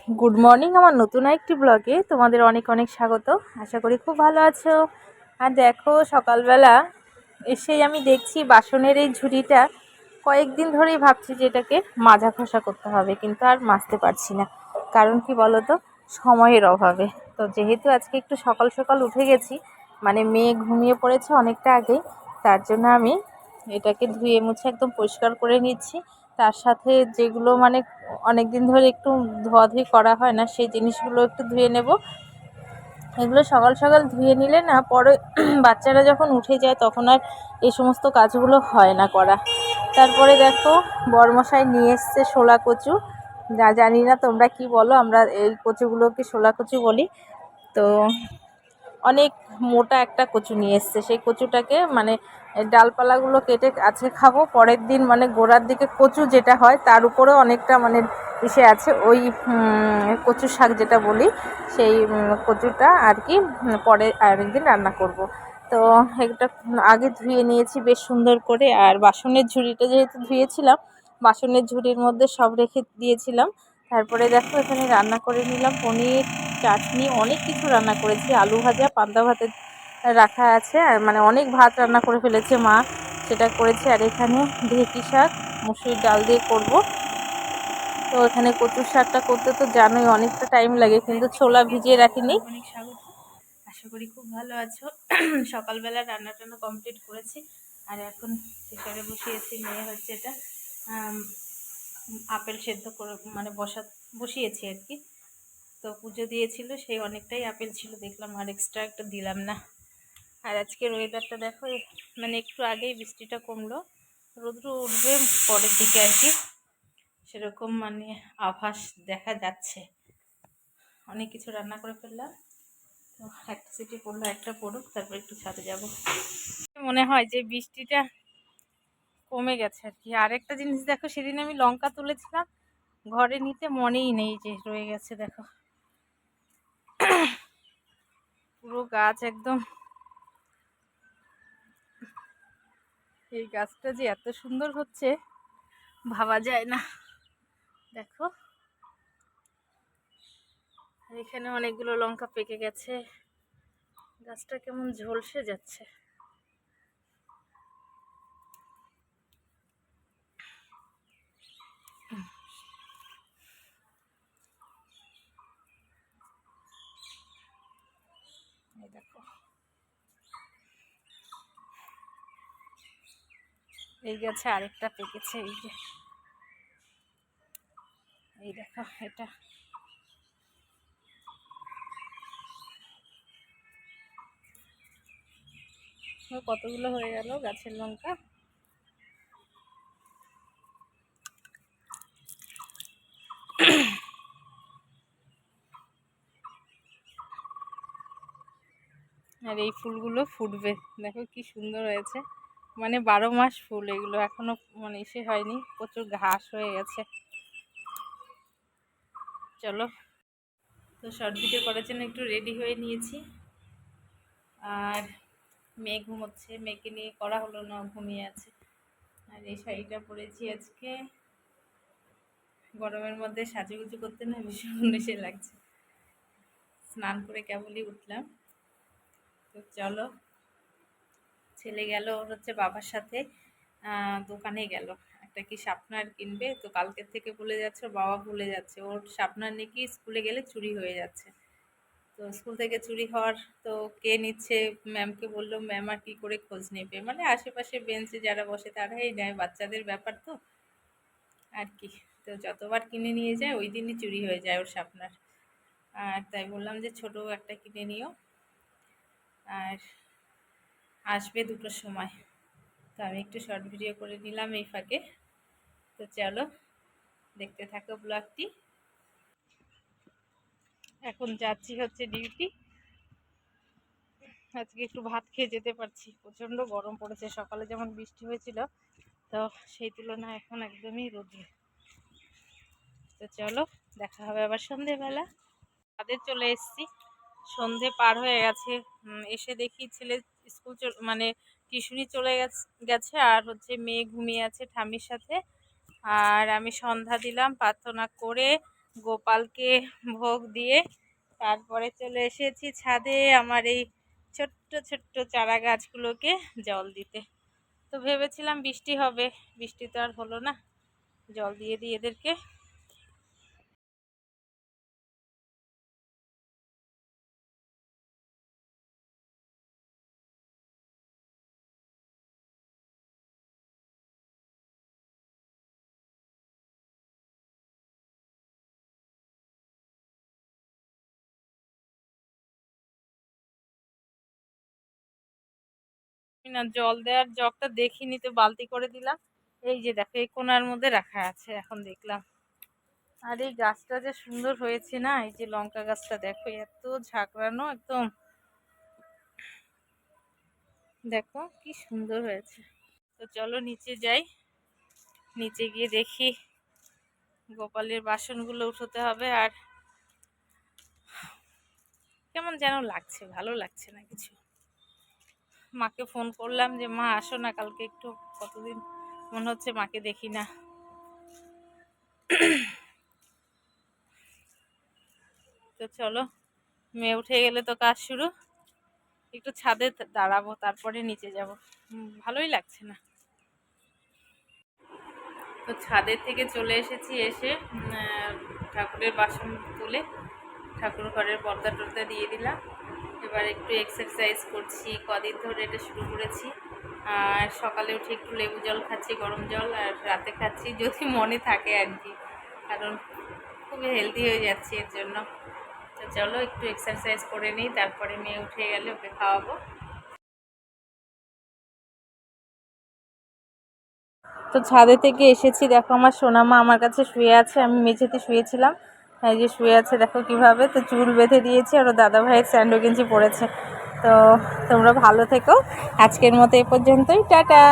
Good morning আমার নতুন একটি ব্লগে তোমাদের অনেক অনেক স্বাগত। আশা করি খুব ভালো আছো। আর দেখো সকালবেলা এসেই আমি দেখছি বাসনের এই ঝুড়িটা কয়েকদিন ধরেই ভাবছি যে এটাকে মাজা ঘষা করতে হবে, কিন্তু আর মাজতে পারছি না। কারণ কি বলো তো, সময়ের অভাবে। তো যেহেতু আজকে একটু সকাল সকাল উঠে গেছি, মানে মেয়ে ঘুমিয়ে পড়েছে অনেকটা আগেই, তার জন্য আমি এটাকে ধুয়ে মুছে একদম পরিষ্কার করে নিচ্ছি। তার সাথে যেগুলো মানে অনেক দিন ধরে একটু ধোয়াধুয়ি করা হয় না, সেই জিনিসগুলো একটু ধুয়ে নেব। এগুলো সকাল সকাল ধুয়ে নিলে না পরে বাচ্চারা যখন উঠে যায় তখন আর এই সমস্ত কাজগুলো হয় না করা। তারপরে দেখো বড়মশাই নিয়ে এসছে শোলা কচু। জানি না তোমরা কি বলো, আমরা এই কচুগুলোকে শোলা কচু বলি। তো অনেক মোটা একটা কচু নিয়ে এসছে, সেই কচুটাকে মানে ডালপালাগুলো কেটে আজকে খাবো, পরের দিন মানে গোড়ার দিকে কচু যেটা হয় তার উপরেও অনেকটা মানে ইসে আছে, ওই কচু শাক যেটা বলি, সেই কচুটা আর কি পরে আরেকদিন রান্না করব। তো এটা আগে ধুয়ে নিয়েছি বেশ সুন্দর করে। আর বাসনের ঝুড়িটা যেহেতু ধুয়েছিলাম, বাসনের ঝুড়ির মধ্যে সব রেখে দিয়েছিলাম। তারপরে দেখো এখানে রান্না করে নিলাম পনির, চাটনি, অনেক কিছু রান্না করেছি, আলু ভাজা, পান্তা ভাতের রাখা আছে, আর মানে অনেক ভাত রান্না করে ফেলেছে মা, সেটা করেছে। আর এখানে ঢেঁকি শাক মুসুরির ডাল দিয়ে করব। তো এখানে কচুর শাকটা করতে তো জানোই অনেকটা টাইম লাগে, কিন্তু ছোলা ভিজিয়ে রাখিনি। অনেক স্বাগত, আশা করি খুব ভালো আছো। সকালবেলা রান্না টান্না কমপ্লিট করেছি, আর এখন প্রেসারে বসিয়েছি। মেয়ে হচ্ছে এটা আপেল সেদ্ধ করে মানে বসিয়েছি আর কি। তো পুজো দিয়েছিল, সেই অনেকটাই আপেল ছিল, দেখলাম আর এক্সট্রা একটা দিলাম না। আর আজকের ওয়েদারটা দেখো, মানে একটু আগেই বৃষ্টিটা কমলো, রোদ্র উঠবে পরের দিকে আর কি, সেরকম মানে আভাস দেখা যাচ্ছে। অনেক কিছু রান্না করে ফেললাম, তো একটা সিটি পড়লো, একটা পড়ুক, তারপর একটু ছাদে যাব। মনে হয় যে বৃষ্টিটা কমে গেছে আর কি। আরেকটা জিনিস দেখো, সেদিন আমি লঙ্কা তুলেছিলাম, ঘরে নিতে মনেই নেই যে রয়ে গেছে। দেখো পুরো গাছ একদম, এই গাছটা যে এত সুন্দর হচ্ছে ভাবা যায় না। দেখো এখানে অনেকগুলো লঙ্কা পেকে গেছে, গাছটা কেমন ঝলসে যাচ্ছে। এই দেখো, এই গাছে আরেকটা পেকেছে, এই যে এই দেখো এটা। কতগুলো হয়ে গেল গাছের লঙ্কা। আর এই ফুলগুলো ফুটবে, দেখো কি সুন্দর হয়েছে, মানে 12 মাস ফুল এগুলো, এখনো মানে এসে হয়নি, প্রচুর ঘাস হয়ে গেছে। চলো, তো শর্ট ভিডিও করার জন্য একটু রেডি হয়ে নিয়েছি। আর মেয়ে ঘুমোচ্ছে, মেয়েকে নিয়ে করা হলো না, ঘুমিয়ে আছে। আর এই শাড়িটা পরেছি আজকে, গরমের মধ্যে সাজুগুজু করতে না ভীষণ নেশে লাগছে। স্নান করে কেবলই উঠলাম। তো চলো, ছেলে গেল ওর হচ্ছে বাবার সাথে দোকানে গেল, একটা কি শার্পনার কিনবে। তো কালকের থেকে বলে যাচ্ছে ওর বাবা ভুলে যাচ্ছে, ওর শার্পনার নাকি স্কুলে গেলে চুরি হয়ে যাচ্ছে। তো স্কুল থেকে চুরি হওয়ার তো কে নিচ্ছে, ম্যামকে বললো, ম্যাম আর কি করে খোঁজ নেবে, মানে আশেপাশে বেঞ্চে যারা বসে তারাই নেয়, বাচ্চাদের ব্যাপার তো আর কি। তো যতবার কিনে নিয়ে যায় ওই দিনই চুরি হয়ে যায় ওর শার্পনার। আর তাই বললাম যে ছোট একটা কিনে নিও, আর আসবে 2টোর সময়। তো আমি একটু শর্ট ভিডিও করে নিলাম এই ফাঁকে। তো চলো দেখতে থাকো ব্লগটি। এখন যাচ্ছি হচ্ছে ডিউটি, আজকে একটু ভাত খেয়ে যেতে পারছি, প্রচণ্ড গরম পড়েছে। সকালে যেমন বৃষ্টি হয়েছিল, তো সেই তুলনায় এখন একদমই রোদ্র। তো চলো দেখা হবে আবার সন্ধেবেলা। তাদের চলে এসেছি, সন্ধে পার হয়ে গেছে। এসে দেখি ছেলে স্কুল মানে টিউশনি চলে গেছে, আর হচ্ছে মেয়ে ঘুমিয়ে আছে ঠাম্মির সাথে। আর আমি সন্ধ্যা দিলাম, প্রার্থনা করে গোপালকে ভোগ দিয়ে তারপরে চলে এসেছি ছাদে আমার এই ছোট্ট ছোট্ট চারা গাছগুলোকে জল দিতে। তো ভেবেছিলাম বৃষ্টি হবে, বৃষ্টি তো আর হলো না। জল দিয়ে দিই এদেরকে। না, জল দেওয়ার জগটা দেখিনি তো বালতি করে দিলাম। এই যে দেখো এই কোনার মধ্যে রাখা আছে, এখন দেখলাম। আর এই গাছটা যে সুন্দর হয়েছে না, এই যে লঙ্কা গাছটা দেখো এত ঝাঁকড়ানো একদম, দেখো কি সুন্দর হয়েছে। তো চলো নিচে যাই, নিচে গিয়ে দেখি গোপালের বাসনগুলো উঠোতে হবে। আর কেমন যেন লাগছে, ভালো লাগছে না কিছু। মাকে ফোন করলাম যে মা আসো না কালকে একটু, কতদিন মনে হচ্ছে মাকে দেখি না। তো চলো, মেয়ে উঠে গেলে তো কাজ শুরু। একটু ছাদে দাঁড়াবো, তারপরে নিচে যাব। ভালোই লাগছে না। তো ছাদের থেকে চলে এসেছি, এসে ঠাকুরের বাসন তুলে ঠাকুর ঘরের পর্দা টর্দা দিয়ে দিলাম। এবার একটু এক্সারসাইজ করছি, কদিন ধরে এটা শুরু করেছি। আর সকালে উঠে একটু লেবু জল খাচ্ছি, গরম জল, আর রাতে খাচ্ছি যদি মনে থাকে আর কি, কারণ খুবই হেলদি হয়ে যাচ্ছে এর জন্য। তো চলো একটু এক্সারসাইজ করে নিই, তারপরে মেয়ে উঠে গেলে ওকে খাওয়াবো। তো ছাদে থেকে এসেছি, দেখো আমার সোনামা আমার কাছে শুয়ে আছে, আমি মেঝেতে শুয়েছিলাম, এই যে শুয়ে আছে দেখো কিভাবে। তো চুল বেঁধে দিয়েছি, আর ও দাদা ভাইয়ের স্যান্ডো গেঞ্জি পরেছে। তো তোমরা ভালো থেকো, আজকের মতো এ পর্যন্তই, টাটা।